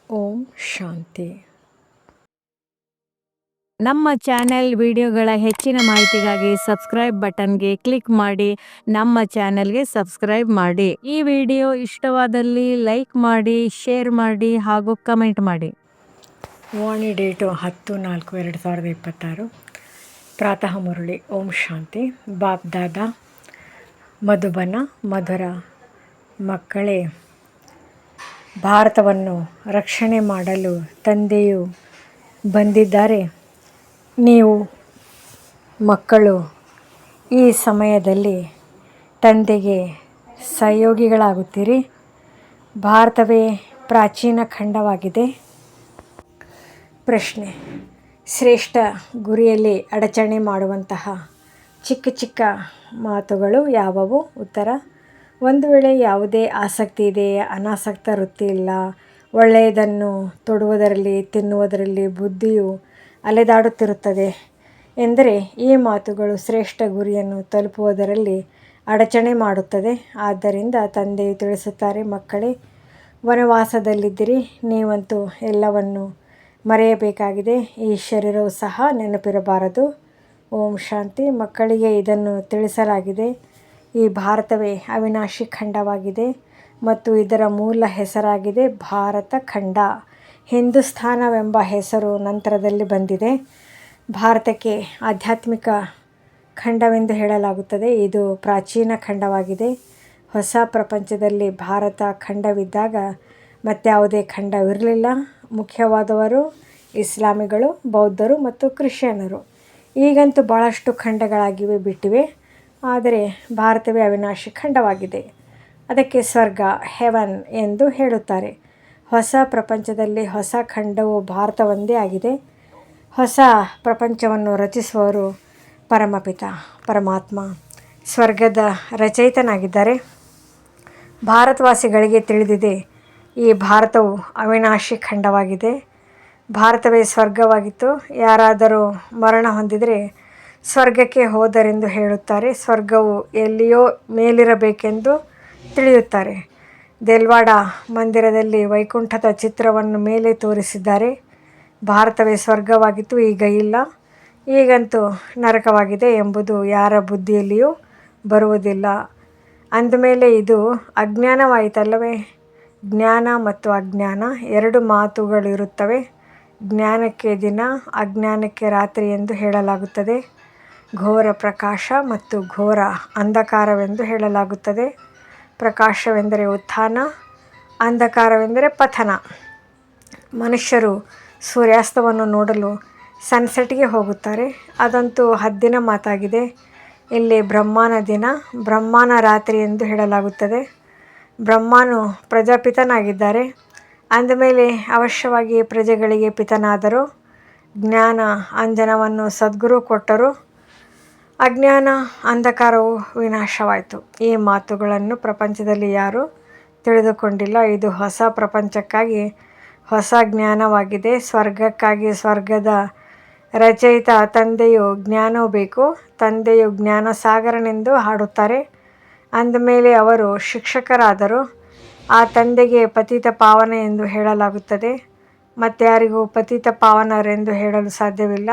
ಓಂ ಶಾಂತಿ. ನಮ್ಮ ಚಾನೆಲ್ ವಿಡಿಯೋಗಳ ಹೆಚ್ಚಿನ ಮಾಹಿತಿಗಾಗಿ ಸಬ್ಸ್ಕ್ರೈಬ್ ಬಟನ್ಗೆ ಕ್ಲಿಕ್ ಮಾಡಿ ನಮ್ಮ ಚಾನೆಲ್ಗೆ ಸಬ್ಸ್ಕ್ರೈಬ್ ಮಾಡಿ. ಈ ವಿಡಿಯೋ ಇಷ್ಟವಾದಲ್ಲಿ ಲೈಕ್ ಮಾಡಿ, ಶೇರ್ ಮಾಡಿ ಹಾಗೂ ಕಮೆಂಟ್ ಮಾಡಿ. ವಾಣಿ ಡೇಟು 10/4/2026. ಪ್ರಾತಃ ಮುರಳಿ. ಓಂ ಶಾಂತಿ. ಬಾಪ್ ದಾದಾ ಮಧುಬನ. ಮಧುರ ಮಕ್ಕಳೇ, ಭಾರತವನ್ನು ರಕ್ಷಣೆ ಮಾಡಲು ತಂದೆಯು ಬಂದಿದ್ದಾರೆ. ನೀವು ಮಕ್ಕಳು ಈ ಸಮಯದಲ್ಲಿ ತಂದೆಗೆ ಸಹಯೋಗಿಗಳಾಗುತ್ತೀರಿ. ಭಾರತವೇ ಪ್ರಾಚೀನ ಖಂಡವಾಗಿದೆ. ಪ್ರಶ್ನೆ: ಶ್ರೇಷ್ಠ ಗುರಿಯಲ್ಲಿ ಅಡಚಣೆ ಮಾಡುವಂತಹ ಚಿಕ್ಕ ಚಿಕ್ಕ ಮಾತುಗಳು ಯಾವುವು? ಉತ್ತರ: ಒಂದು ವೇಳೆ ಯಾವುದೇ ಆಸಕ್ತಿ ಇದೆಯೇ, ಅನಾಸಕ್ತ ವೃತ್ತಿ ಇಲ್ಲ, ಒಳ್ಳೆಯದನ್ನು ತೊಡುವುದರಲ್ಲಿ ತಿನ್ನುವುದರಲ್ಲಿ ಬುದ್ಧಿಯು ಅಲೆದಾಡುತ್ತಿರುತ್ತದೆ ಎಂದರೆ ಈ ಮಾತುಗಳು ಶ್ರೇಷ್ಠ ಗುರಿಯನ್ನು ತಲುಪುವುದರಲ್ಲಿ ಅಡಚಣೆ ಮಾಡುತ್ತದೆ. ಆದ್ದರಿಂದ ತಂದೆಯು ತಿಳಿಸುತ್ತಾರೆ, ಮಕ್ಕಳೇ, ವನವಾಸದಲ್ಲಿದ್ದಿರಿ, ನೀವಂತೂ ಎಲ್ಲವನ್ನು ಮರೆಯಬೇಕಾಗಿದೆ. ಈ ಶರೀರವು ಸಹ ನೆನಪಿರಬಾರದು. ಓಂ ಶಾಂತಿ. ಮಕ್ಕಳಿಗೆ ಇದನ್ನು ತಿಳಿಸಲಾಗಿದೆ. ಈ ಭಾರತವೇ ಅವಿನಾಶಿ ಖಂಡವಾಗಿದೆ ಮತ್ತು ಇದರ ಮೂಲ ಹೆಸರಾಗಿದೆ ಭಾರತ ಖಂಡ. ಹಿಂದೂಸ್ತಾನವೆಂಬ ಹೆಸರು ನಂತರದಲ್ಲಿ ಬಂದಿದೆ. ಭಾರತಕ್ಕೆ ಆಧ್ಯಾತ್ಮಿಕ ಖಂಡವೆಂದು ಹೇಳಲಾಗುತ್ತದೆ. ಇದು ಪ್ರಾಚೀನ ಖಂಡವಾಗಿದೆ. ಹೊಸ ಪ್ರಪಂಚದಲ್ಲಿ ಭಾರತ ಖಂಡವಿದ್ದಾಗ ಮತ್ಯಾವುದೇ ಖಂಡವಿರಲಿಲ್ಲ. ಮುಖ್ಯವಾದವರು ಇಸ್ಲಾಮಿಗಳು, ಬೌದ್ಧರು ಮತ್ತು ಕ್ರಿಶ್ಚಿಯನ್ನರು. ಈಗಂತೂ ಬಹಳಷ್ಟು ಖಂಡಗಳಾಗಿವೆ ಬಿಟ್ಟಿವೆ. ಆದರೆ ಭಾರತವೇ ಅವಿನಾಶಿ ಖಂಡವಾಗಿದೆ. ಅದಕ್ಕೆ ಸ್ವರ್ಗ, ಹೆವನ್ ಎಂದು ಹೇಳುತ್ತಾರೆ. ಹೊಸ ಪ್ರಪಂಚದಲ್ಲಿ ಹೊಸ ಖಂಡವು ಭಾರತವೊಂದೇ ಆಗಿದೆ. ಹೊಸ ಪ್ರಪಂಚವನ್ನು ರಚಿಸುವವರು ಪರಮಪಿತ ಪರಮಾತ್ಮ ಸ್ವರ್ಗದ ರಚಯಿತನಾಗಿದ್ದಾರೆ. ಭಾರತವಾಸಿಗಳಿಗೆ ತಿಳಿದಿದೆ, ಈ ಭಾರತವು ಅವಿನಾಶಿ ಖಂಡವಾಗಿದೆ. ಭಾರತವೇ ಸ್ವರ್ಗವಾಗಿತ್ತು. ಯಾರಾದರೂ ಮರಣ ಹೊಂದಿದರೆ ಸ್ವರ್ಗಕ್ಕೆ ಹೋದರೆಂದು ಹೇಳುತ್ತಾರೆ. ಸ್ವರ್ಗವು ಎಲ್ಲಿಯೋ ಮೇಲಿರಬೇಕೆಂದು ತಿಳಿಯುತ್ತಾರೆ. ದೇಲ್ವಾಡ ಮಂದಿರದಲ್ಲಿ ವೈಕುಂಠದ ಚಿತ್ರವನ್ನು ಮೇಲೆ ತೋರಿಸಿದ್ದಾರೆ. ಭಾರತವೇ ಸ್ವರ್ಗವಾಗಿತ್ತು, ಈಗ ಇಲ್ಲ. ಈಗಂತೂ ನರಕವಾಗಿದೆ ಎಂಬುದು ಯಾರ ಬುದ್ಧಿಯಲ್ಲಿಯೂ ಬರುವುದಿಲ್ಲ. ಅಂದಮೇಲೆ ಇದು ಅಜ್ಞಾನವಾಯಿತಲ್ಲವೇ? ಜ್ಞಾನ ಮತ್ತು ಅಜ್ಞಾನ ಎರಡು ಮಾತುಗಳಿರುತ್ತವೆ. ಜ್ಞಾನಕ್ಕೆ ದಿನ, ಅಜ್ಞಾನಕ್ಕೆ ರಾತ್ರಿ ಎಂದು ಹೇಳಲಾಗುತ್ತದೆ. ಘೋರ ಪ್ರಕಾಶ ಮತ್ತು ಘೋರ ಅಂಧಕಾರವೆಂದು ಹೇಳಲಾಗುತ್ತದೆ. ಪ್ರಕಾಶವೆಂದರೆ ಉತ್ಥಾನ, ಅಂಧಕಾರವೆಂದರೆ ಪತನ. ಮನುಷ್ಯರು ಸೂರ್ಯಾಸ್ತವನ್ನು ನೋಡಲು ಸನ್ಸೆಟ್ಗೆ ಹೋಗುತ್ತಾರೆ. ಅದಂತೂ ಹದ್ದಿನ ಮಾತಾಗಿದೆ. ಇಲ್ಲಿ ಬ್ರಹ್ಮನ ದಿನ, ಬ್ರಹ್ಮನ ರಾತ್ರಿ ಎಂದು ಹೇಳಲಾಗುತ್ತದೆ. ಬ್ರಹ್ಮನು ಪ್ರಜಾಪಿತನಾಗಿದ್ದಾರೆ. ಅಂದಮೇಲೆ ಅವಶ್ಯವಾಗಿ ಪ್ರಜೆಗಳಿಗೆ ಪಿತನಾದರು. ಜ್ಞಾನ ಅಂಜನವನ್ನು ಸದ್ಗುರು ಕೊಟ್ಟರು. ಅಜ್ಞಾನ ಅಂಧಕಾರವು ವಿನಾಶವಾಯಿತು. ಈ ಮಾತುಗಳನ್ನು ಪ್ರಪಂಚದಲ್ಲಿ ಯಾರೂ ತಿಳಿದುಕೊಂಡಿಲ್ಲ. ಇದು ಹೊಸ ಪ್ರಪಂಚಕ್ಕಾಗಿ ಹೊಸ ಜ್ಞಾನವಾಗಿದೆ. ಸ್ವರ್ಗಕ್ಕಾಗಿ ಸ್ವರ್ಗದ ರಚಯಿತ ತಂದೆಯು ಜ್ಞಾನವು ಬೇಕು. ತಂದೆಯು ಜ್ಞಾನಸಾಗರನೆಂದು ಹಾಡುತ್ತಾರೆ. ಅಂದಮೇಲೆ ಅವರು ಶಿಕ್ಷಕರಾದರು. ಆ ತಂದೆಗೆ ಪತಿತ ಪಾವನ ಎಂದು ಹೇಳಲಾಗುತ್ತದೆ. ಮತ್ಯಾರಿಗೂ ಪತಿತ ಪಾವನರೆಂದು ಹೇಳಲು ಸಾಧ್ಯವಿಲ್ಲ.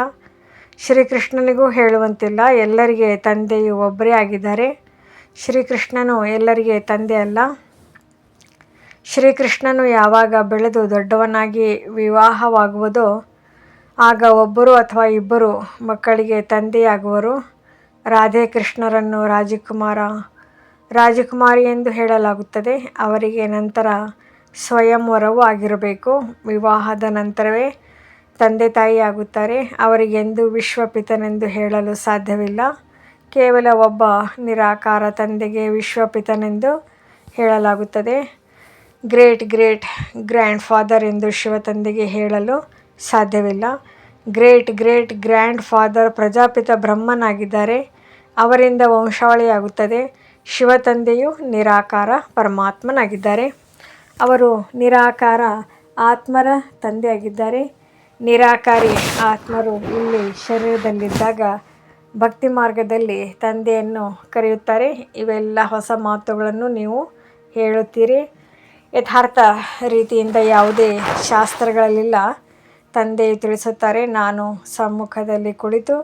ಶ್ರೀಕೃಷ್ಣನಿಗೂ ಹೇಳುವಂತಿಲ್ಲ. ಎಲ್ಲರಿಗೆ ತಂದೆಯು ಒಬ್ಬರೇ ಆಗಿದ್ದಾರೆ. ಶ್ರೀಕೃಷ್ಣನು ಎಲ್ಲರಿಗೆ ತಂದೆ ಅಲ್ಲ. ಶ್ರೀಕೃಷ್ಣನು ಯಾವಾಗ ಬೆಳೆದು ದೊಡ್ಡವನಾಗಿ ವಿವಾಹವಾಗುವುದೋ ಆಗ ಒಬ್ಬರು ಅಥವಾ ಇಬ್ಬರು ಮಕ್ಕಳಿಗೆ ತಂದೆಯಾಗುವರು. ರಾಧೆ ಕೃಷ್ಣರನ್ನು ರಾಜಕುಮಾರ, ರಾಜಕುಮಾರಿ ಎಂದು ಹೇಳಲಾಗುತ್ತದೆ. ಅವರಿಗೆ ನಂತರ ಸ್ವಯಂವರವೂ ಆಗಿರಬೇಕು. ವಿವಾಹದ ನಂತರವೇ ತಂದೆ ತಾಯಿಯಾಗುತ್ತಾರೆ. ಅವರಿಗೆಂದೂ ವಿಶ್ವಪಿತನೆಂದು ಹೇಳಲು ಸಾಧ್ಯವಿಲ್ಲ. ಕೇವಲ ಒಬ್ಬ ನಿರಾಕಾರ ತಂದೆಗೆ ವಿಶ್ವಪಿತನೆಂದು ಹೇಳಲಾಗುತ್ತದೆ. ಗ್ರೇಟ್ ಗ್ರೇಟ್ ಗ್ರ್ಯಾಂಡ್ ಫಾದರ್ ಎಂದು ಶಿವ ತಂದೆಗೆ ಹೇಳಲು ಸಾಧ್ಯವಿಲ್ಲ. Great great grandfather Prajapita ಬ್ರಹ್ಮನಾಗಿದ್ದಾರೆ. ಅವರಿಂದ ವಂಶಾವಳಿಯಾಗುತ್ತದೆ. ಶಿವ ತಂದೆಯು ನಿರಾಕಾರ ಪರಮಾತ್ಮನಾಗಿದ್ದಾರೆ. ಅವರು ನಿರಾಕಾರ ಆತ್ಮರ ತಂದೆಯಾಗಿದ್ದಾರೆ. ನಿರಾಕಾರಿ ಆತ್ಮರು ಇಲ್ಲಿ ಶರೀರದಲ್ಲಿದ್ದಾಗ ಭಕ್ತಿ ಮಾರ್ಗದಲ್ಲಿ ತಂದೆಯನ್ನು ಕರೆಯುತ್ತಾರೆ. ಇವೆಲ್ಲ ಹೊಸ ಮಾತುಗಳನ್ನು ನೀವು ಹೇಳುತ್ತೀರಿ. ಯಥಾರ್ಥ ರೀತಿಯಿಂದ ಯಾವುದೇ ಶಾಸ್ತ್ರಗಳಲ್ಲಿಲ್ಲ. ತಂದೆಯು ತಿಳಿಸುತ್ತಾರೆ, ನಾನು ಸಮ್ಮುಖದಲ್ಲಿ ಕುಳಿತು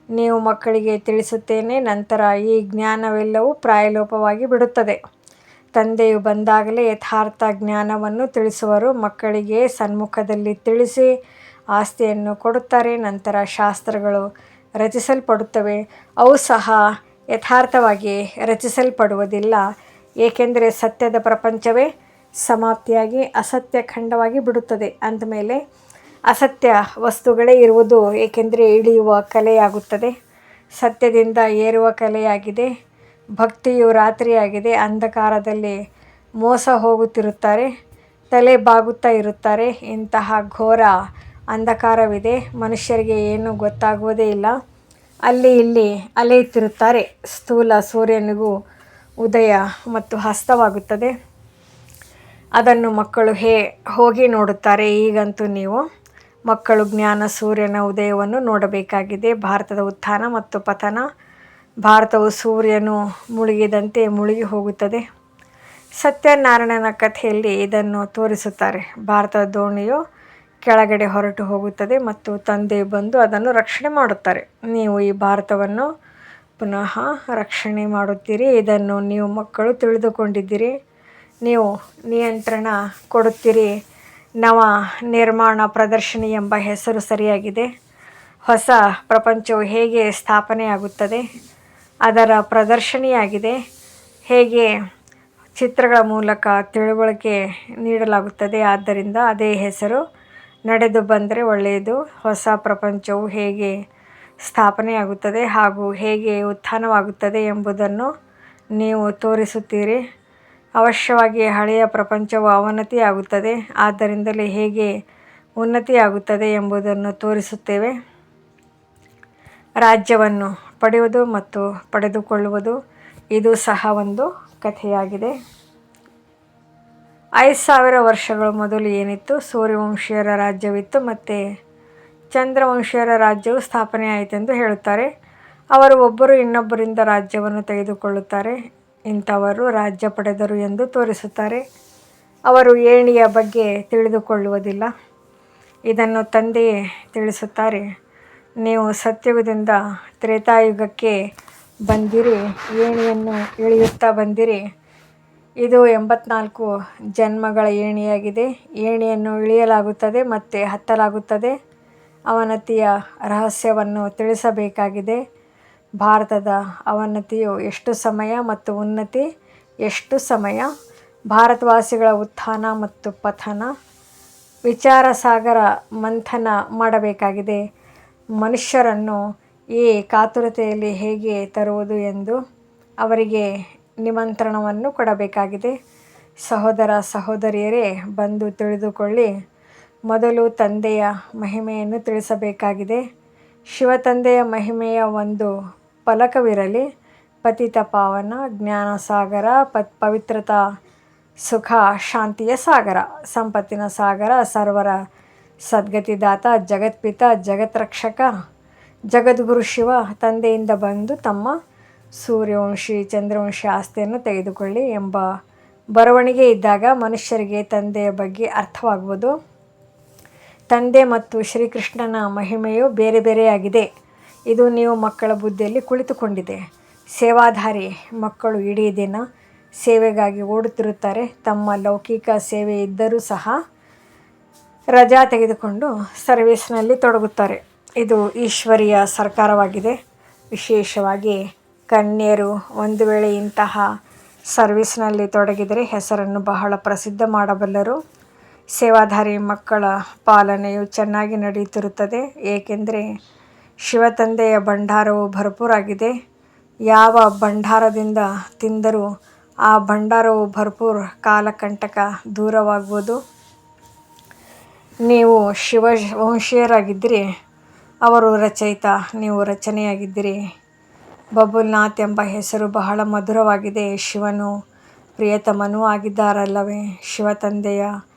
ನೀವು ಮಕ್ಕಳಿಗೆ ತಿಳಿಸುತ್ತೇನೆ. ನಂತರ ಈ ಜ್ಞಾನವೆಲ್ಲವೂ ಪ್ರಾಯಲೋಪವಾಗಿ ಬಿಡುತ್ತದೆ. ತಂದೆಯು ಬಂದಾಗಲೇ ಯಥಾರ್ಥ ಜ್ಞಾನವನ್ನು ತಿಳಿಸುವರು. ಮಕ್ಕಳಿಗೆ ಸನ್ಮುಖದಲ್ಲಿ ತಿಳಿಸಿ ಆಸ್ತಿಯನ್ನು ಕೊಡುತ್ತಾರೆ. ನಂತರ ಶಾಸ್ತ್ರಗಳು ರಚಿಸಲ್ಪಡುತ್ತವೆ. ಅವು ಸಹ ಯಥಾರ್ಥವಾಗಿ ರಚಿಸಲ್ಪಡುವುದಿಲ್ಲ, ಏಕೆಂದರೆ ಸತ್ಯದ ಪ್ರಪಂಚವೇ ಸಮಾಪ್ತಿಯಾಗಿ ಅಸತ್ಯ ಖಂಡವಾಗಿ ಬಿಡುತ್ತದೆ. ಅಂದಮೇಲೆ ಅಸತ್ಯ ವಸ್ತುಗಳೇ ಇರುವುದು, ಏಕೆಂದರೆ ಇಳಿಯುವ ಕಲೆಯಾಗುತ್ತದೆ. ಸತ್ಯದಿಂದ ಏರುವ ಕಲೆಯಾಗಿದೆ. ಭಕ್ತಿಯು ರಾತ್ರಿಯಾಗಿದೆ. ಅಂಧಕಾರದಲ್ಲಿ ಮೋಸ ಹೋಗುತ್ತಿರುತ್ತಾರೆ, ತಲೆ ಬಾಗುತ್ತಾ ಇರುತ್ತಾರೆ. ಇಂತಹ ಘೋರ ಅಂಧಕಾರವಿದೆ. ಮನುಷ್ಯರಿಗೆ ಏನೂ ಗೊತ್ತಾಗುವುದೇ ಇಲ್ಲ. ಅಲ್ಲಿ ಇಲ್ಲಿ ಅಲೆಯುತ್ತಿರುತ್ತಾರೆ. ಸ್ಥೂಲ ಸೂರ್ಯನಿಗೂ ಉದಯ ಮತ್ತು ಹಸ್ತವಾಗುತ್ತದೆ. ಅದನ್ನು ಮಕ್ಕಳು ಹೋಗಿ ನೋಡುತ್ತಾರೆ. ಈಗಂತೂ ನೀವು ಮಕ್ಕಳು ಜ್ಞಾನ ಸೂರ್ಯನ ಉದಯವನ್ನು ನೋಡಬೇಕಾಗಿದೆ. ಭಾರತದ ಉತ್ಥಾನ ಮತ್ತು ಪತನ. ಭಾರತವು ಸೂರ್ಯನು ಮುಳುಗಿದಂತೆ ಮುಳುಗಿ ಹೋಗುತ್ತದೆ. ಸತ್ಯನಾರಾಯಣನ ಕಥೆಯಲ್ಲಿ ಇದನ್ನು ತೋರಿಸುತ್ತಾರೆ. ಭಾರತದ ದೋಣಿಯು ಕೆಳಗಡೆ ಹೊರಟು ಹೋಗುತ್ತದೆ ಮತ್ತು ತಂದೆಯು ಬಂದು ಅದನ್ನು ರಕ್ಷಣೆ ಮಾಡುತ್ತಾರೆ. ನೀವು ಈ ಭಾರತವನ್ನು ಪುನಃ ರಕ್ಷಣೆ ಮಾಡುತ್ತೀರಿ. ಇದನ್ನು ನೀವು ಮಕ್ಕಳು ತಿಳಿದುಕೊಂಡಿದ್ದೀರಿ. ನೀವು ನಿಯಂತ್ರಣ ಕೊಡುತ್ತೀರಿ. ನವ ನಿರ್ಮಾಣ ಪ್ರದರ್ಶಿನಿ ಎಂಬ ಹೆಸರು ಸರಿಯಾಗಿದೆ. ಹೊಸ ಪ್ರಪಂಚವು ಹೇಗೆ ಸ್ಥಾಪನೆಯಾಗುತ್ತದೆ, ಅದರ ಪ್ರದರ್ಶನಿಯಾಗಿದೆ. ಹೇಗೆ ಚಿತ್ರಗಳ ಮೂಲಕ ತಿಳುವಳಿಕೆ ನೀಡಲಾಗುತ್ತದೆ. ಆದ್ದರಿಂದ ಅದೇ ಹೆಸರು. ನಡೆದು ಬಂದರೆ ಒಳ್ಳೆಯದು. ಹೊಸ ಪ್ರಪಂಚವು ಹೇಗೆ ಸ್ಥಾಪನೆಯಾಗುತ್ತದೆ ಹಾಗೂ ಹೇಗೆ ಉತ್ಥಾನವಾಗುತ್ತದೆ ಎಂಬುದನ್ನು ನೀವು ತೋರಿಸುತ್ತೀರಿ. ಅವಶ್ಯವಾಗಿ ಹಳೆಯ ಪ್ರಪಂಚವು ಅವನತಿಯಾಗುತ್ತದೆ. ಆದ್ದರಿಂದಲೇ ಹೇಗೆ ಉನ್ನತಿಯಾಗುತ್ತದೆ ಎಂಬುದನ್ನು ತೋರಿಸುತ್ತೇವೆ. ರಾಜ್ಯವನ್ನು ಪಡೆಯುವುದು ಮತ್ತು ಪಡೆದುಕೊಳ್ಳುವುದು, ಇದು ಸಹ ಒಂದು ಕಥೆಯಾಗಿದೆ. 5000 ವರ್ಷಗಳ ಮೊದಲು ಏನಿತ್ತು? ಸೂರ್ಯವಂಶೀಯರ ರಾಜ್ಯವಿತ್ತು ಮತ್ತು ಚಂದ್ರವಂಶೀಯರ ರಾಜ್ಯವು ಸ್ಥಾಪನೆಯಾಯಿತೆಂದು ಹೇಳುತ್ತಾರೆ. ಅವರು ಒಬ್ಬರು ಇನ್ನೊಬ್ಬರಿಂದ ರಾಜ್ಯವನ್ನು ತೆಗೆದುಕೊಳ್ಳುತ್ತಾರೆ. ಇಂಥವರು ರಾಜ್ಯ ಪಡೆದರು ಎಂದು ತೋರಿಸುತ್ತಾರೆ. ಅವರು ಏಣಿಯ ಬಗ್ಗೆ ತಿಳಿದುಕೊಳ್ಳುವುದಿಲ್ಲ. ಇದನ್ನು ತಂದೆಯೇ ತಿಳಿಸುತ್ತಾರೆ. ನೀವು ಸತ್ಯಯುಗದಿಂದ ತ್ರೇತಾಯುಗಕ್ಕೆ ಬಂದಿರಿ. ಏಣಿಯನ್ನು ಇಳಿಯುತ್ತಾ ಬಂದಿರಿ. ಇದು 84 ಜನ್ಮಗಳ ಏಣಿಯಾಗಿದೆ. ಏಣಿಯನ್ನು ಇಳಿಯಲಾಗುತ್ತದೆ ಮತ್ತು ಹತ್ತಲಾಗುತ್ತದೆ. ಅವನತಿಯ ರಹಸ್ಯವನ್ನು ತಿಳಿಸಬೇಕಾಗಿದೆ. ಭಾರತದ ಅವನತಿಯು ಎಷ್ಟು ಸಮಯ ಮತ್ತು ಉನ್ನತಿ ಎಷ್ಟು ಸಮಯ? ಭಾರತವಾಸಿಗಳ ಉತ್ಥಾನ ಮತ್ತು ಪತನ. ವಿಚಾರ ಸಾಗರ ಮಂಥನ ಮಾಡಬೇಕಾಗಿದೆ. ಮನುಷ್ಯರನ್ನು ಈ ಕಾತುರತೆಯಲ್ಲಿ ಹೇಗೆ ತರುವುದು ಎಂದು ಅವರಿಗೆ ನಿಮಂತ್ರಣವನ್ನು ಕೊಡಬೇಕಾಗಿದೆ. ಸಹೋದರ ಸಹೋದರಿಯರೇ, ಬಂದು ತಿಳಿದುಕೊಳ್ಳಿ. ಮೊದಲು ತಂದೆಯ ಮಹಿಮೆಯನ್ನು ತಿಳಿಸಬೇಕಾಗಿದೆ. ಶಿವತಂದೆಯ ಮಹಿಮೆಯ ಒಂದು ಫಲಕವಿರಲಿ. ಪತಿತ ಪಾವನ, ಜ್ಞಾನಸಾಗರ, ಪವಿತ್ರತಾ, ಸುಖ, ಶಾಂತಿಯ ಸಾಗರ, ಸಂಪತ್ತಿನ ಸಾಗರ, ಸರ್ವರ ಸದ್ಗತಿದಾತ, ಜಗತ್ಪಿತ, ಜಗತ್ರಕ್ಷಕ, ಜಗದ್ಗುರು ಶಿವ ತಂದೆಯಿಂದ ಬಂದು ತಮ್ಮ ಸೂರ್ಯವಂಶಿ ಚಂದ್ರವಂಶಿ ಆಸ್ತಿಯನ್ನು ತೆಗೆದುಕೊಳ್ಳಿ ಎಂಬ ಬರವಣಿಗೆ ಇದ್ದಾಗ ಮನುಷ್ಯರಿಗೆ ತಂದೆಯ ಬಗ್ಗೆ ಅರ್ಥವಾಗುವುದು. ತಂದೆ ಮತ್ತು ಶ್ರೀಕೃಷ್ಣನ ಮಹಿಮೆಯು ಬೇರೆ ಬೇರೆಯಾಗಿದೆ. ಇದು ನೀವು ಮಕ್ಕಳ ಬುದ್ಧಿಯಲ್ಲಿ ಕುಳಿತುಕೊಂಡಿದೆ. ಸೇವಾಧಾರಿ ಮಕ್ಕಳು ಇಡೀ ದಿನ ಸೇವೆಗಾಗಿ ಓಡುತ್ತಿರುತ್ತಾರೆ. ತಮ್ಮ ಲೌಕಿಕ ಸೇವೆ ಇದ್ದರೂ ಸಹ ರಜಾ ತೆಗೆದುಕೊಂಡು ಸರ್ವಿಸ್ನಲ್ಲಿ ತೊಡಗುತ್ತಾರೆ. ಇದು ಈಶ್ವರೀಯ ಸರ್ಕಾರವಾಗಿದೆ. ವಿಶೇಷವಾಗಿ ಕನ್ಯೆಯರು ಒಂದು ವೇಳೆ ಇಂತಹ ಸರ್ವಿಸ್ನಲ್ಲಿ ತೊಡಗಿದರೆ ಹೆಸರನ್ನು ಬಹಳ ಪ್ರಸಿದ್ಧ ಮಾಡಬಲ್ಲರು. ಸೇವಾಧಾರಿ ಮಕ್ಕಳ ಪಾಲನೆಯು ಚೆನ್ನಾಗಿ ನಡೆಯುತ್ತಿರುತ್ತದೆ, ಏಕೆಂದರೆ ಶಿವತಂದೆಯ ಭಂಡಾರವು ಭರ್ಪೂರಾಗಿದೆ. ಯಾವ ಭಂಡಾರದಿಂದ ತಿಂದರೂ ಆ ಭಂಡಾರವು ಭರ್ಪೂರ್ ಕಾಲಕಂಟಕ ದೂರವಾಗುವುದು. ನೀವು ಶಿವವಂಶೀಯರಾಗಿದ್ದಿರಿ, ಅವರು ರಚಯಿತ, ನೀವು ರಚನೆಯಾಗಿದ್ದಿರಿ. ಬಬುಲ್ನಾಥ್ ಎಂಬ ಹೆಸರು ಬಹಳ ಮಧುರವಾಗಿದೆ. ಶಿವನು ಪ್ರಿಯತಮನೂ ಆಗಿದ್ದಾರಲ್ಲವೇ? ಶಿವತಂದೆಯ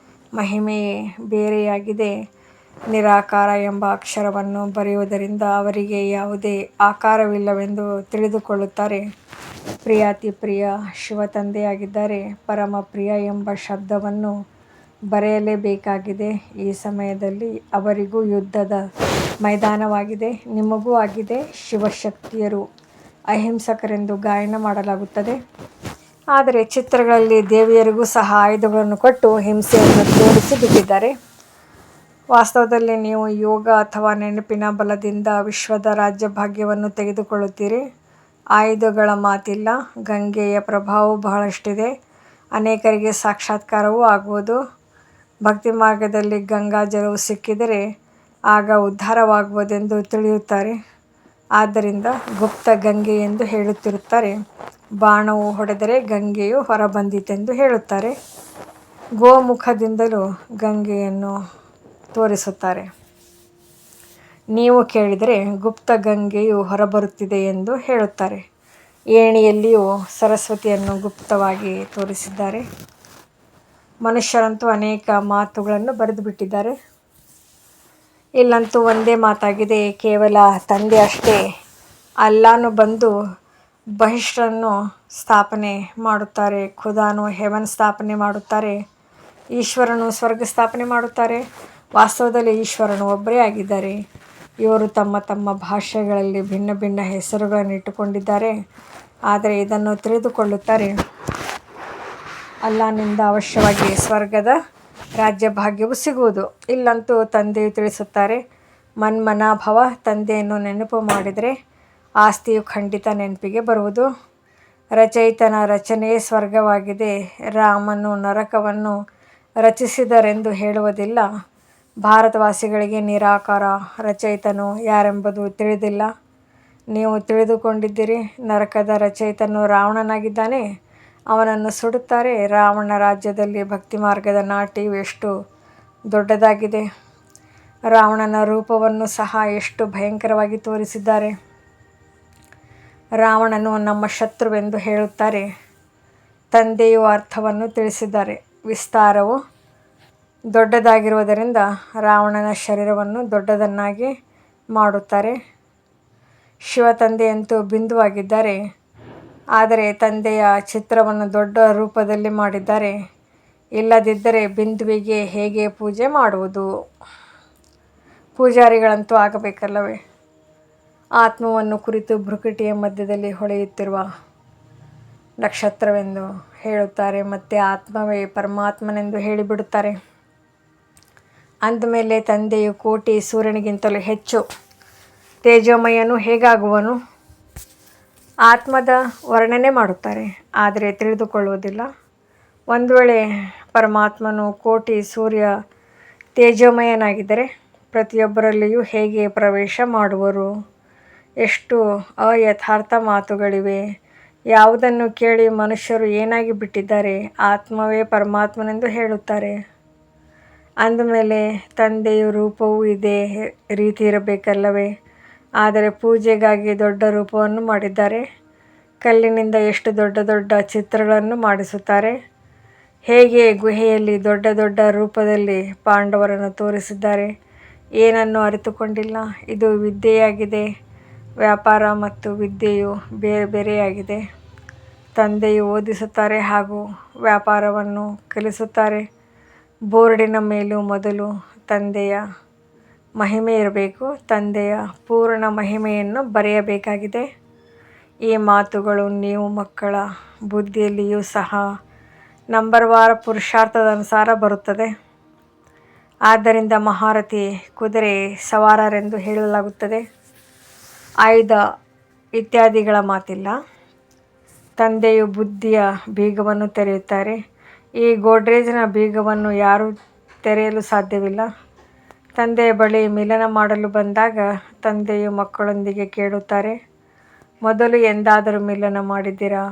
ಮಹಿಮೆಯೇ ಬೇರೆಯಾಗಿದೆ. ನಿರಾಕಾರ ಎಂಬ ಅಕ್ಷರವನ್ನು ಬರೆಯುವುದರಿಂದ ಅವರಿಗೆ ಯಾವುದೇ ಆಕಾರವಿಲ್ಲವೆಂದು ತಿಳಿದುಕೊಳ್ಳುತ್ತಾರೆ. ಪ್ರಿಯಾತಿ ಪ್ರಿಯ ಶಿವ ತಂದೆಯಾಗಿದ್ದಾರೆ. ಪರಮ ಪ್ರಿಯ ಎಂಬ ಶಬ್ದವನ್ನು ಬರೆಯಲೇಬೇಕಾಗಿದೆ. ಈ ಸಮಯದಲ್ಲಿ ಅವರಿಗೂ ಯುದ್ಧದ ಮೈದಾನವಾಗಿದೆ, ನಿಮಗೂ ಆಗಿದೆ. ಶಿವಶಕ್ತಿಯರು ಅಹಿಂಸಕರೆಂದು ಗಾಯನ ಮಾಡಲಾಗುತ್ತದೆ. ಆದರೆ ಚಿತ್ರಗಳಲ್ಲಿ ದೇವಿಯರಿಗೂ ಸಹ ಆಯುಧಗಳನ್ನು ಕೊಟ್ಟು ಹಿಂಸೆಯನ್ನು ತೋರಿಸಿ ಬಿಟ್ಟಿದ್ದಾರೆ. ವಾಸ್ತವದಲ್ಲಿ ನೀವು ಯೋಗ ಅಥವಾ ನೆನಪಿನ ಬಲದಿಂದ ವಿಶ್ವದ ರಾಜ್ಯಭಾಗ್ಯವನ್ನು ತೆಗೆದುಕೊಳ್ಳುತ್ತೀರಿ. ಆಯುಧಗಳ ಮಾತಿಲ್ಲ. ಗಂಗೆಯ ಪ್ರಭಾವವು ಬಹಳಷ್ಟಿದೆ. ಅನೇಕರಿಗೆ ಸಾಕ್ಷಾತ್ಕಾರವೂ ಆಗುವುದು. ಭಕ್ತಿ ಮಾರ್ಗದಲ್ಲಿ ಗಂಗಾ ಜಲವು ಸಿಕ್ಕಿದರೆ ಆಗ ಉದ್ಧಾರವಾಗುವುದೆಂದು ತಿಳಿಯುತ್ತಾರೆ. ಆದ್ದರಿಂದ ಗುಪ್ತ ಗಂಗೆ ಎಂದು ಹೇಳುತ್ತಿರುತ್ತಾರೆ. ಬಾಣವು ಹೊಡೆದರೆ ಗಂಗೆಯು ಹೊರಬಂದಿತೆಂದು ಹೇಳುತ್ತಾರೆ. ಗೋಮುಖದಿಂದಲೂ ಗಂಗೆಯನ್ನು ತೋರಿಸುತ್ತಾರೆ. ನೀವು ಕೇಳಿದರೆ ಗುಪ್ತ ಗಂಗೆಯು ಹೊರಬರುತ್ತಿದೆ ಎಂದು ಹೇಳುತ್ತಾರೆ. ಏಣಿಯಲ್ಲಿಯೂ ಸರಸ್ವತಿಯನ್ನು ಗುಪ್ತವಾಗಿ ತೋರಿಸಿದ್ದಾರೆ. ಮನುಷ್ಯರಂತೂ ಅನೇಕ ಮಾತುಗಳನ್ನು ಬರೆದು ಬಿಟ್ಟಿದ್ದಾರೆ. ಇಲ್ಲಂತೂ ಒಂದೇ ಮಾತಾಗಿದೆ. ಕೇವಲ ತಂದೆ ಅಷ್ಟೇ ಅಲ್ಲಾನು ಬಂದು ಬಹಿಷ್ಠರನ್ನು ಸ್ಥಾಪನೆ ಮಾಡುತ್ತಾರೆ. ಖುದಾನು ಹೆವನ್ ಸ್ಥಾಪನೆ ಮಾಡುತ್ತಾರೆ. ಈಶ್ವರನು ಸ್ವರ್ಗ ಸ್ಥಾಪನೆ ಮಾಡುತ್ತಾರೆ. ವಾಸ್ತವದಲ್ಲಿ ಈಶ್ವರನು ಒಬ್ಬರೇ ಆಗಿದ್ದಾರೆ. ಇವರು ತಮ್ಮ ತಮ್ಮ ಭಾಷೆಗಳಲ್ಲಿ ಭಿನ್ನ ಭಿನ್ನ ಹೆಸರುಗಳನ್ನು ಇಟ್ಟುಕೊಂಡಿದ್ದಾರೆ. ಆದರೆ ಇದನ್ನು ತಿಳಿದುಕೊಳ್ಳುತ್ತಾರೆ, ಅಲ್ಲಾನಿಂದ ಅವಶ್ಯವಾಗಿ ಸ್ವರ್ಗದ ರಾಜ್ಯ ಭಾಗ್ಯವು ಸಿಗುವುದು. ಇಲ್ಲಂತೂ ತಂದೆಯು ತಿಳಿಸುತ್ತಾರೆ, ಮನ್ಮನಾಭವ. ತಂದೆಯನ್ನು ನೆನಪು ಮಾಡಿದರೆ ಆಸ್ತಿಯು ಖಂಡಿತ ನೆನಪಿಗೆ ಬರುವುದು. ರಚಯಿತನ ರಚನೆಯೇ ಸ್ವರ್ಗವಾಗಿದೆ. ರಾಮನು ನರಕವನ್ನು ರಚಿಸಿದರೆಂದು ಹೇಳುವುದಿಲ್ಲ. ಭಾರತವಾಸಿಗಳಿಗೆ ನಿರಾಕಾರ ರಚಯಿತನು ಯಾರೆಂಬುದು ತಿಳಿದಿಲ್ಲ. ನೀವು ತಿಳಿದುಕೊಂಡಿದ್ದೀರಿ. ನರಕದ ರಚಯಿತನು ರಾವಣನಾಗಿದ್ದಾನೆ. ಅವನನ್ನು ಸುಡುತ್ತಾರೆ. ರಾವಣ ರಾಜ್ಯದಲ್ಲಿ ಭಕ್ತಿ ಮಾರ್ಗದ ನಾಟ್ಯವು ಎಷ್ಟು ದೊಡ್ಡದಾಗಿದೆ. ರಾವಣನ ರೂಪವನ್ನು ಸಹ ಎಷ್ಟು ಭಯಂಕರವಾಗಿ ತೋರಿಸಿದ್ದಾರೆ. ರಾವಣನು ನಮ್ಮ ಶತ್ರುವೆಂದು ಹೇಳುತ್ತಾರೆ. ತಂದೆಯು ಅರ್ಥವನ್ನು ತಿಳಿಸಿದ್ದಾರೆ. ವಿಸ್ತಾರವು ದೊಡ್ಡದಾಗಿರುವುದರಿಂದ ರಾವಣನ ಶರೀರವನ್ನು ದೊಡ್ಡದನ್ನಾಗಿ ಮಾಡುತ್ತಾರೆ. ಶಿವ ತಂದೆಯಂತೂ ಬಿಂದುವಾಗಿದ್ದಾರೆ. ಆದರೆ ತಂದೆಯ ಚಿತ್ರವನ್ನು ದೊಡ್ಡ ರೂಪದಲ್ಲಿ ಮಾಡಿದ್ದಾರೆ. ಇಲ್ಲದಿದ್ದರೆ ಬಿಂದುವಿಗೆ ಹೇಗೆ ಪೂಜೆ ಮಾಡುವುದು? ಪೂಜಾರಿಗಳಂತೂ ಆಗಬೇಕಲ್ಲವೇ? ಆತ್ಮವನ್ನು ಕುರಿತು ಭ್ರುಕುಟಿಯ ಮಧ್ಯದಲ್ಲಿ ಹೊಳೆಯುತ್ತಿರುವ ನಕ್ಷತ್ರವೆಂದು ಹೇಳುತ್ತಾರೆ. ಮತ್ತು ಆತ್ಮವೇ ಪರಮಾತ್ಮನೆಂದು ಹೇಳಿಬಿಡುತ್ತಾರೆ. ಅಂದಮೇಲೆ ತಂದೆಯು ಕೋಟಿ ಸೂರ್ಯನಿಗಿಂತಲೂ ಹೆಚ್ಚು ತೇಜೋಮಯನು ಹೇಗಾಗುವನು? ಆತ್ಮದ ವರ್ಣನೆ ಮಾಡುತ್ತಾರೆ, ಆದರೆ ತಿಳಿದುಕೊಳ್ಳುವುದಿಲ್ಲ. ಒಂದು ವೇಳೆ ಪರಮಾತ್ಮನು ಕೋಟಿ ಸೂರ್ಯ ತೇಜೋಮಯನಾಗಿದ್ದರೆ ಪ್ರತಿಯೊಬ್ಬರಲ್ಲಿಯೂ ಹೇಗೆ ಪ್ರವೇಶ ಮಾಡುವರು? ಎಷ್ಟು ಅಯಥಾರ್ಥ ಮಾತುಗಳಿವೆ. ಯಾವುದನ್ನು ಕೇಳಿ ಮನುಷ್ಯರು ಏನಾಗಿ ಬಿಟ್ಟಿದ್ದಾರೆ? ಆತ್ಮವೇ ಪರಮಾತ್ಮನೆಂದು ಹೇಳುತ್ತಾರೆ. ಅಂದಮೇಲೆ ತಂದೆಯ ರೂಪವೂ ಇದೇ ರೀತಿ ಇರಬೇಕಲ್ಲವೇ? ಆದರೆ ಪೂಜೆಗಾಗಿ ದೊಡ್ಡ ರೂಪವನ್ನು ಮಾಡಿದ್ದಾರೆ. ಕಲ್ಲಿನಿಂದ ಎಷ್ಟು ದೊಡ್ಡ ದೊಡ್ಡ ಚಿತ್ರಗಳನ್ನು ಮಾಡಿಸುತ್ತಾರೆ. ಹೇಗೆ ಗುಹೆಯಲ್ಲಿ ದೊಡ್ಡ ದೊಡ್ಡ ರೂಪದಲ್ಲಿ ಪಾಂಡವರನ್ನು ತೋರಿಸಿದ್ದಾರೆ. ಏನನ್ನು ಅರಿತುಕೊಂಡಿಲ್ಲ. ಇದು ವಿದ್ಯೆಯಾಗಿದೆ. ವ್ಯಾಪಾರ ಮತ್ತು ವಿದ್ಯೆಯು ಬೇರೆ ಬೇರೆಯಾಗಿದೆ. ತಂದೆಯು ಓದಿಸುತ್ತಾರೆ ಹಾಗೂ ವ್ಯಾಪಾರವನ್ನು ಕಲಿಸುತ್ತಾರೆ. ಬೋರ್ಡಿನ ಮೇಲೂ ಮೊದಲು ತಂದೆಯ ಮಹಿಮೆ ಇರಬೇಕು. ತಂದೆಯ ಪೂರ್ಣ ಮಹಿಮೆಯನ್ನು ಬರೆಯಬೇಕಾಗಿದೆ. ಈ ಮಾತುಗಳು ನೀವು ಮಕ್ಕಳ ಬುದ್ಧಿಯಲ್ಲಿಯೂ ಸಹ ನಂಬರ್ವಾರ ಪುರುಷಾರ್ಥದ ಅನುಸಾರ ಬರುತ್ತದೆ. ಆದ್ದರಿಂದ ಮಹಾರಥಿ ಕುದುರೆ ಸವಾರರೆಂದು ಹೇಳಲಾಗುತ್ತದೆ. ಆಯುಧ ಇತ್ಯಾದಿಗಳ ಮಾತಿಲ್ಲ. ತಂದೆಯು ಬುದ್ಧಿಯ ಬೀಗವನ್ನು ತೆರೆಯುತ್ತಾರೆ. ಈ ಗೋಡ್ರೇಜ್ನ ಬೀಗವನ್ನು ಯಾರೂ ತೆರೆಯಲು ಸಾಧ್ಯವಿಲ್ಲ. ತಂದೆಯ ಬಳಿ ಮಿಲನ ಮಾಡಲು ಬಂದಾಗ ತಂದೆಯು ಮಕ್ಕಳೊಂದಿಗೆ ಕೇಳುತ್ತಾರೆ, ಮೊದಲು ಎಂದಾದರೂ ಮಿಲನ ಮಾಡಿದ್ದೀರಾ?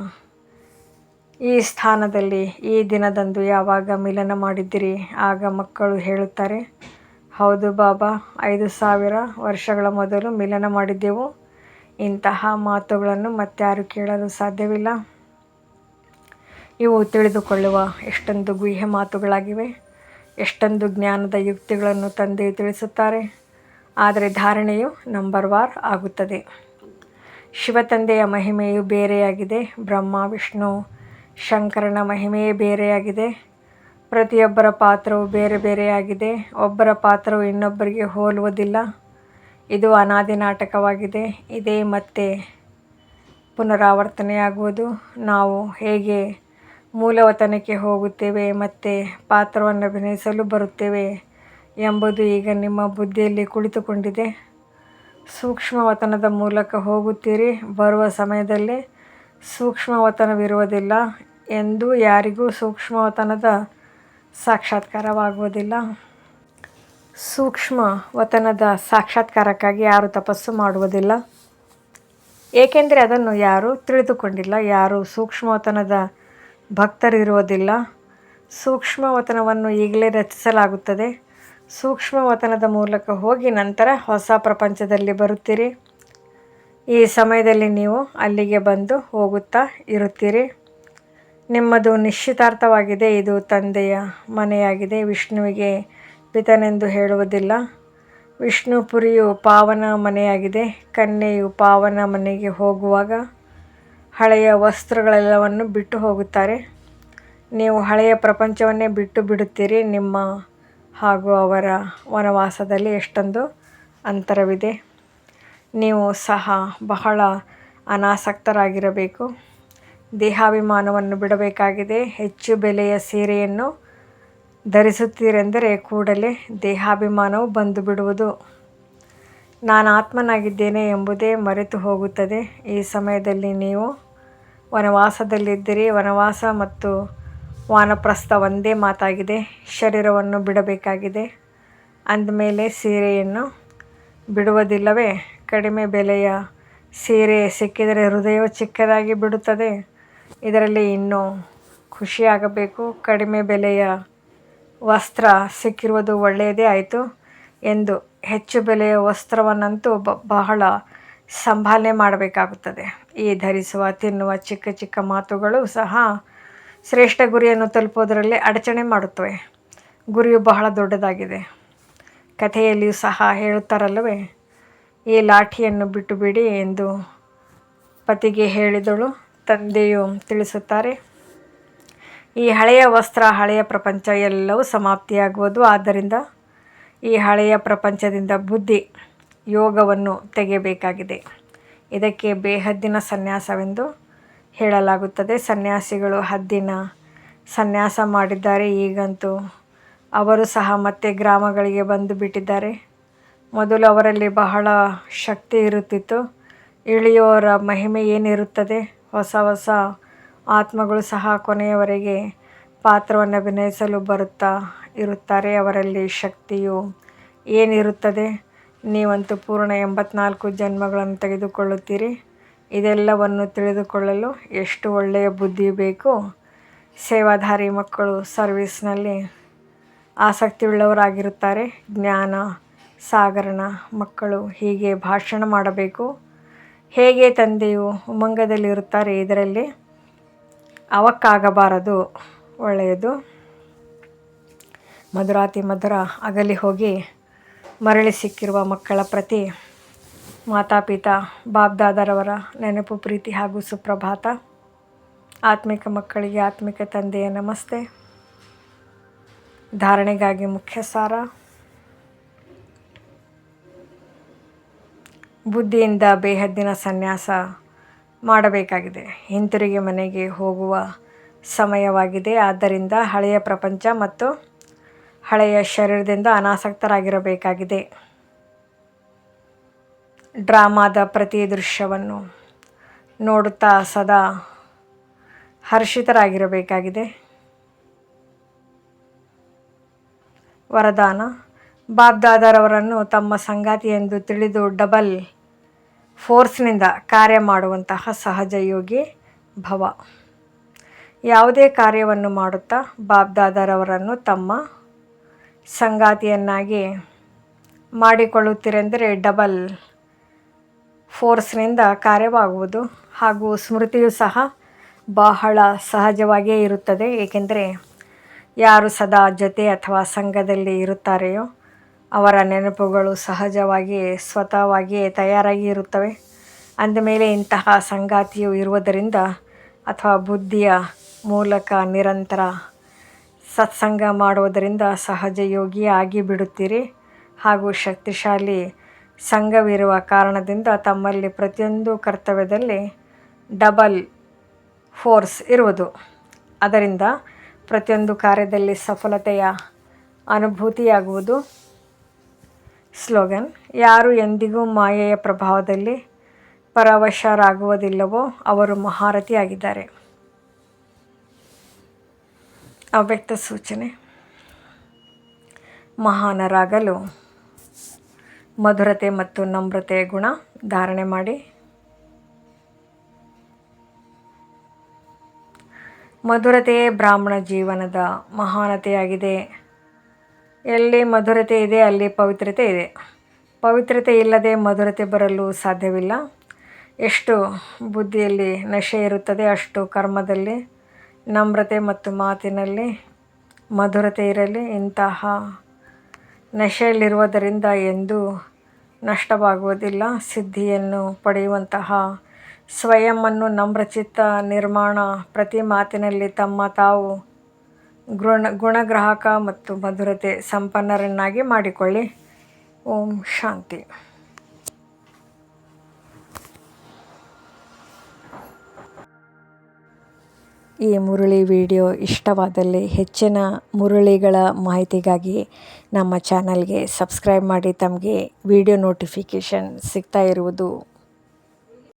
ಈ ಸ್ಥಾನದಲ್ಲಿ ಈ ದಿನದಂದು ಯಾವಾಗ ಮಿಲನ ಮಾಡಿದ್ದೀರಿ? ಆಗ ಮಕ್ಕಳು ಹೇಳುತ್ತಾರೆ, ಹೌದು ಬಾಬಾ, 5000 ವರ್ಷಗಳ ಮೊದಲು ಮಿಲನ ಮಾಡಿದ್ದೆವು. ಇಂತಹ ಮಾತುಗಳನ್ನು ಮತ್ತಾರೂ ಕೇಳಲು ಸಾಧ್ಯವಿಲ್ಲ. ಇವು ತಿಳಿದುಕೊಳ್ಳುವ ಎಷ್ಟೊಂದು ಗುಹ್ಯ ಮಾತುಗಳಾಗಿವೆ. ಎಷ್ಟೊಂದು ಜ್ಞಾನದ ಯುಕ್ತಿಗಳನ್ನು ತಂದೆಯು ತಿಳಿಸುತ್ತಾರೆ. ಆದರೆ ಧಾರಣೆಯು ನಂಬರ್ವಾರ್ ಆಗುತ್ತದೆ. ಶಿವತಂದೆಯ ಮಹಿಮೆಯು ಬೇರೆಯಾಗಿದೆ. ಬ್ರಹ್ಮ ವಿಷ್ಣು ಶಂಕರನ ಮಹಿಮೆಯೇ ಬೇರೆಯಾಗಿದೆ. ಪ್ರತಿಯೊಬ್ಬರ ಪಾತ್ರವು ಬೇರೆ ಬೇರೆಯಾಗಿದೆ. ಒಬ್ಬರ ಪಾತ್ರವು ಇನ್ನೊಬ್ಬರಿಗೆ ಹೋಲುವುದಿಲ್ಲ. ಇದು ಅನಾದಿ ನಾಟಕವಾಗಿದೆ. ಇದೇ ಮತ್ತೆ ಪುನರಾವರ್ತನೆಯಾಗುವುದು. ನಾವು ಹೇಗೆ ಮೂಲವತನಕ್ಕೆ ಹೋಗುತ್ತೇವೆ ಮತ್ತು ಪಾತ್ರವನ್ನು ಅಭಿನಯಿಸಲು ಬರುತ್ತೇವೆ ಎಂಬುದು ಈಗ ನಿಮ್ಮ ಬುದ್ಧಿಯಲ್ಲಿ ಕುಳಿತುಕೊಂಡಿದೆ. ಸೂಕ್ಷ್ಮವತನದ ಮೂಲಕ ಹೋಗುತ್ತೀರಿ. ಬರುವ ಸಮಯದಲ್ಲಿ ಸೂಕ್ಷ್ಮವತನವಿರುವುದಿಲ್ಲ ಎಂದು ಯಾರಿಗೂ ಸೂಕ್ಷ್ಮವತನದ ಸಾಕ್ಷಾತ್ಕಾರವಾಗುವುದಿಲ್ಲ. ಸೂಕ್ಷ್ಮವತನದ ಸಾಕ್ಷಾತ್ಕಾರಕ್ಕಾಗಿ ಯಾರೂ ತಪಸ್ಸು ಮಾಡುವುದಿಲ್ಲ, ಏಕೆಂದರೆ ಅದನ್ನು ಯಾರೂ ತಿಳಿದುಕೊಂಡಿಲ್ಲ. ಯಾರೂ ಸೂಕ್ಷ್ಮವತನದ ಭಕ್ತರಿರುವುದಿಲ್ಲ. ಸೂಕ್ಷ್ಮವತನವನ್ನು ಈಗಲೇ ರಚಿಸಲಾಗುತ್ತದೆ. ಸೂಕ್ಷ್ಮವತನದ ಮೂಲಕ ಹೋಗಿ ನಂತರ ಹೊಸ ಪ್ರಪಂಚದಲ್ಲಿ ಬರುತ್ತೀರಿ. ಈ ಸಮಯದಲ್ಲಿ ನೀವು ಅಲ್ಲಿಗೆ ಬಂದು ಹೋಗುತ್ತಾ ಇರುತ್ತೀರಿ. ನಿಮ್ಮದು ನಿಶ್ಚಿತಾರ್ಥವಾಗಿದೆ. ಇದು ತಂದೆಯ ಮನೆಯಾಗಿದೆ. ವಿಷ್ಣುವಿಗೆ ಪಿತನೆಂದು ಹೇಳುವುದಿಲ್ಲ. ವಿಷ್ಣುಪುರಿಯು ಪಾವನ ಮನೆಯಾಗಿದೆ. ಕನ್ಯೆಯು ಪಾವನ ಮನೆಗೆ ಹೋಗುವಾಗ ಹಳೆಯ ವಸ್ತ್ರಗಳೆಲ್ಲವನ್ನು ಬಿಟ್ಟು ಹೋಗುತ್ತಾರೆ. ನೀವು ಹಳೆಯ ಪ್ರಪಂಚವನ್ನೇ ಬಿಟ್ಟು ಬಿಡುತ್ತೀರಿ. ನಿಮ್ಮ ಹಾಗೂ ಅವರ ವನವಾಸದಲ್ಲಿ ಎಷ್ಟೊಂದು ಅಂತರವಿದೆ. ನೀವು ಸಹ ಬಹಳ ಅನಾಸಕ್ತರಾಗಿರಬೇಕು. ದೇಹಾಭಿಮಾನವನ್ನು ಬಿಡಬೇಕಾಗಿದೆ. ಹೆಚ್ಚು ಬೆಲೆಯ ಸೀರೆಯನ್ನು ಧರಿಸುತ್ತೀರೆಂದರೆ ಕೂಡಲೇ ದೇಹಾಭಿಮಾನವು ಬಂದು ಬಿಡುವುದು. ನಾನು ಆತ್ಮನಾಗಿದ್ದೇನೆ ಎಂಬುದೇ ಮರೆತು ಹೋಗುತ್ತದೆ. ಈ ಸಮಯದಲ್ಲಿ ನೀವು ವನವಾಸದಲ್ಲಿದ್ದಿರಿ. ವನವಾಸ ಮತ್ತು ವಾನಪ್ರಸ್ಥ ಒಂದೇ ಮಾತಾಗಿದೆ. ಶರೀರವನ್ನು ಬಿಡಬೇಕಾಗಿದೆ. ಅಂದಮೇಲೆ ಸೀರೆಯನ್ನು ಬಿಡುವುದಿಲ್ಲವೇ? ಕಡಿಮೆ ಬೆಲೆಯ ಸೀರೆ ಸಿಕ್ಕಿದರೆ ಹೃದಯವು ಚಿಕ್ಕದಾಗಿ ಬಿಡುತ್ತದೆ. ಇದರಲ್ಲಿ ಇನ್ನೂ ಖುಷಿಯಾಗಬೇಕು. ಕಡಿಮೆ ಬೆಲೆಯ ವಸ್ತ್ರ ಸಿಕ್ಕಿರುವುದು ಒಳ್ಳೆಯದೇ ಆಯಿತು ಎಂದು ಹೆಚ್ಚು ಬೆಲೆಯ ವಸ್ತ್ರವನ್ನಂತೂ ಬಹಳ ಸಂಭಾಲನೆ ಮಾಡಬೇಕಾಗುತ್ತದೆ. ಈ ಧರಿಸುವ ತಿನ್ನುವ ಚಿಕ್ಕ ಚಿಕ್ಕ ಮಾತುಗಳು ಸಹ ಶ್ರೇಷ್ಠ ಗುರಿಯನ್ನು ತಲುಪುವುದರಲ್ಲಿ ಅಡಚಣೆ ಮಾಡುತ್ತವೆ. ಗುರಿಯು ಬಹಳ ದೊಡ್ಡದಾಗಿದೆ. ಕಥೆಯಲ್ಲಿಯೂ ಸಹ ಹೇಳುತ್ತಾರಲ್ಲವೇ, ಈ ಲಾಠಿಯನ್ನು ಬಿಟ್ಟು ಬಿಡಿ ಎಂದು ಪತಿಗೆ ಹೇಳಿದಳು. ತಂದೆಯು ತಿಳಿಸುತ್ತಾರೆ, ಈ ಹಳೆಯ ವಸ್ತ್ರ, ಹಳೆಯ ಪ್ರಪಂಚ ಎಲ್ಲವೂ ಸಮಾಪ್ತಿಯಾಗುವುದು. ಆದ್ದರಿಂದ ಈ ಹಳೆಯ ಪ್ರಪಂಚದಿಂದ ಬುದ್ಧಿ ಯೋಗವನ್ನು ತೆಗೆಯಬೇಕಾಗಿದೆ. ಇದಕ್ಕೆ ಬೇಹದ್ದಿನ ಸನ್ಯಾಸವೆಂದು ಹೇಳಲಾಗುತ್ತದೆ. ಸನ್ಯಾಸಿಗಳು ಹದ್ದಿನ ಸನ್ಯಾಸ ಮಾಡಿದ್ದಾರೆ. ಈಗಂತೂ ಅವರು ಸಹ ಮತ್ತೆ ಗ್ರಾಮಗಳಿಗೆ ಬಂದು ಬಿಟ್ಟಿದ್ದಾರೆ. ಮೊದಲು ಅವರಲ್ಲಿ ಬಹಳ ಶಕ್ತಿ ಇರುತ್ತಿತ್ತು. ಇಳಿಯುವವರ ಮಹಿಮೆ ಏನಿರುತ್ತದೆ. ಹೊಸ ಹೊಸ ಆತ್ಮಗಳು ಸಹ ಕೊನೆಯವರೆಗೆ ಪಾತ್ರವನ್ನು ಅಭಿನಯಿಸಲು ಬರುತ್ತಾ ಇರುತ್ತಾರೆ. ಅವರಲ್ಲಿ ಶಕ್ತಿಯು ಏನಿರುತ್ತದೆ. ನೀವಂತೂ ಪೂರ್ಣ 84 ಜನ್ಮಗಳನ್ನು ತೆಗೆದುಕೊಳ್ಳುತ್ತೀರಿ. ಇದೆಲ್ಲವನ್ನು ತಿಳಿದುಕೊಳ್ಳಲು ಎಷ್ಟು ಒಳ್ಳೆಯ ಬುದ್ಧಿಯು ಬೇಕು. ಸೇವಾಧಾರಿ ಮಕ್ಕಳು ಸರ್ವಿಸ್ನಲ್ಲಿ ಆಸಕ್ತಿಯುಳ್ಳವರಾಗಿರುತ್ತಾರೆ. ಜ್ಞಾನ ಸಾಗರನ ಮಕ್ಕಳು ಹೀಗೆ ಭಾಷಣ ಮಾಡಬೇಕು. ಹೇಗೆ ತಂದೆಯು ಉಮಂಗದಲ್ಲಿರುತ್ತಾರೆ, ಇದರಲ್ಲಿ ಅವಕ್ಕಾಗಬಾರದು. ಒಳ್ಳೆಯದು. ಮಧುರಾತಿ ಮಧುರ ಅಗಲಿ ಹೋಗಿ ಮರಳಿ ಸಿಕ್ಕಿರುವ ಮಕ್ಕಳ ಪ್ರತಿ ಮಾತಾಪಿತಾ ಬಾಬ್ದಾದರವರ ನೆನಪು, ಪ್ರೀತಿ ಹಾಗೂ ಸುಪ್ರಭಾತ. ಆತ್ಮಿಕ ಮಕ್ಕಳಿಗೆ ಆತ್ಮಿಕ ತಂದೆಯ ನಮಸ್ತೆ. ಧಾರಣೆಗಾಗಿ ಮುಖ್ಯ ಸಾರ. ಬುದ್ಧಿಯಿಂದ ಬೇಹದ್ದಿನ ಸನ್ಯಾಸ ಮಾಡಬೇಕಾಗಿದೆ. ಹಿಂತಿರುಗಿ ಮನೆಗೆ ಹೋಗುವ ಸಮಯವಾಗಿದೆ. ಆದ್ದರಿಂದ ಹಳೆಯ ಪ್ರಪಂಚ ಮತ್ತು ಹಳೆಯ ಶರೀರದಿಂದ ಅನಾಸಕ್ತರಾಗಿರಬೇಕಾಗಿದೆ. ಡ್ರಾಮಾದ ಪ್ರತಿ ದೃಶ್ಯವನ್ನು ನೋಡುತ್ತಾ ಸದಾ ಹರ್ಷಿತರಾಗಿರಬೇಕಾಗಿದೆ. ವರದಾನ: ಬಾಬ್ದಾದರವರನ್ನು ತಮ್ಮ ಸಂಗಾತಿ ಎಂದು ತಿಳಿದು ಡಬಲ್ ಫೋರ್ಸ್ನಿಂದ ಕಾರ್ಯ ಮಾಡುವಂತಹ ಸಹಜ ಯೋಗಿ ಭವ. ಯಾವುದೇ ಕಾರ್ಯವನ್ನು ಮಾಡುತ್ತಾ ಬಾಬ್ದಾದರವರನ್ನು ತಮ್ಮ ಸಂಗಾತಿಯನ್ನಾಗಿ ಮಾಡಿಕೊಳ್ಳುತ್ತೀರೆಂದರೆ ಡಬಲ್ ಫೋರ್ಸ್ನಿಂದ ಕಾರ್ಯವಾಗುವುದು. ಹಾಗೂ ಸ್ಮೃತಿಯು ಸಹ ಬಹಳ ಸಹಜವಾಗಿಯೇ ಇರುತ್ತದೆ. ಏಕೆಂದರೆ ಯಾರು ಸದಾ ಜೊತೆ ಅಥವಾ ಸಂಘದಲ್ಲಿ ಇರುತ್ತಾರೆಯೋ ಅವರ ನೆನಪುಗಳು ಸಹಜವಾಗಿಯೇ ಸ್ವತಃವಾಗಿಯೇ ತಯಾರಾಗಿ ಇರುತ್ತವೆ. ಅಂದಮೇಲೆ ಇಂತಹ ಸಂಗಾತಿಯು ಇರುವುದರಿಂದ ಅಥವಾ ಬುದ್ಧಿಯ ಮೂಲಕ ನಿರಂತರ ಸತ್ಸಂಗ ಮಾಡುವುದರಿಂದ ಸಹಜ ಯೋಗಿಯೇ ಆಗಿಬಿಡುತ್ತೀರಿ. ಹಾಗೂ ಶಕ್ತಿಶಾಲಿ ಸಂಘವಿರುವ ಕಾರಣದಿಂದ ತಮ್ಮಲ್ಲಿ ಪ್ರತಿಯೊಂದು ಕರ್ತವ್ಯದಲ್ಲಿ ಡಬಲ್ ಫೋರ್ಸ್ ಇರುವುದು. ಅದರಿಂದ ಪ್ರತಿಯೊಂದು ಕಾರ್ಯದಲ್ಲಿ ಸಫಲತೆಯ ಅನುಭೂತಿಯಾಗುವುದು. ಸ್ಲೋಗನ್: ಯಾರು ಎಂದಿಗೂ ಮಾಯೆಯ ಪ್ರಭಾವದಲ್ಲಿ ಪರವಶರಾಗುವುದಿಲ್ಲವೋ ಅವರು ಮಹಾರಥಿಯಾಗಿದ್ದಾರೆ. ಅವ್ಯಕ್ತ ಸೂಚನೆ: ಮಹಾನರಾಗಲು ಮಧುರತೆ ಮತ್ತು ನಮ್ರತೆಯ ಗುಣ ಧಾರಣೆ ಮಾಡಿ. ಮಧುರತೆಯೇ ಬ್ರಾಹ್ಮಣ ಜೀವನದ ಮಹಾನತೆಯಾಗಿದೆ. ಎಲ್ಲಿ ಮಧುರತೆ ಇದೆ ಅಲ್ಲಿ ಪವಿತ್ರತೆ ಇದೆ. ಪವಿತ್ರತೆ ಇಲ್ಲದೆ ಮಧುರತೆ ಬರಲು ಸಾಧ್ಯವಿಲ್ಲ. ಎಷ್ಟು ಬುದ್ಧಿಯಲ್ಲಿ ನಶೆ ಇರುತ್ತದೆ ಅಷ್ಟು ಕರ್ಮದಲ್ಲಿ ನಮ್ರತೆ ಮತ್ತು ಮಾತಿನಲ್ಲಿ ಮಧುರತೆ ಇರಲಿ. ಇಂತಹ ನಶೆಯಲ್ಲಿರುವುದರಿಂದ ಎಂದೂ ನಷ್ಟವಾಗುವುದಿಲ್ಲ. ಸಿದ್ಧಿಯನ್ನು ಪಡೆಯುವಂತಹ ಸ್ವಯಂವನ್ನು ನಮ್ರಚಿತ್ತ ನಿರ್ಮಾಣ ಪ್ರತಿ ಮಾತಿನಲ್ಲಿ ತಮ್ಮ ತಾವು ಗುಣಗ್ರಾಹಕ ಮತ್ತು ಮಧುರತೆ ಸಂಪನ್ನರನ್ನಾಗಿ ಮಾಡಿಕೊಳ್ಳಿ. ಓಂ ಶಾಂತಿ. ಈ ಮುರಳಿ ವಿಡಿಯೋ ಇಷ್ಟವಾದಲ್ಲಿ ಹೆಚ್ಚಿನ ಮುರಳಿಗಳ ಮಾಹಿತಿಗಾಗಿ ನಮ್ಮ ಚಾನಲ್ಗೆ ಸಬ್ಸ್ಕ್ರೈಬ್ ಮಾಡಿ. ತಮಗೆ ವಿಡಿಯೋ ನೋಟಿಫಿಕೇಷನ್ ಸಿಗ್ತಾ ಇರುವುದು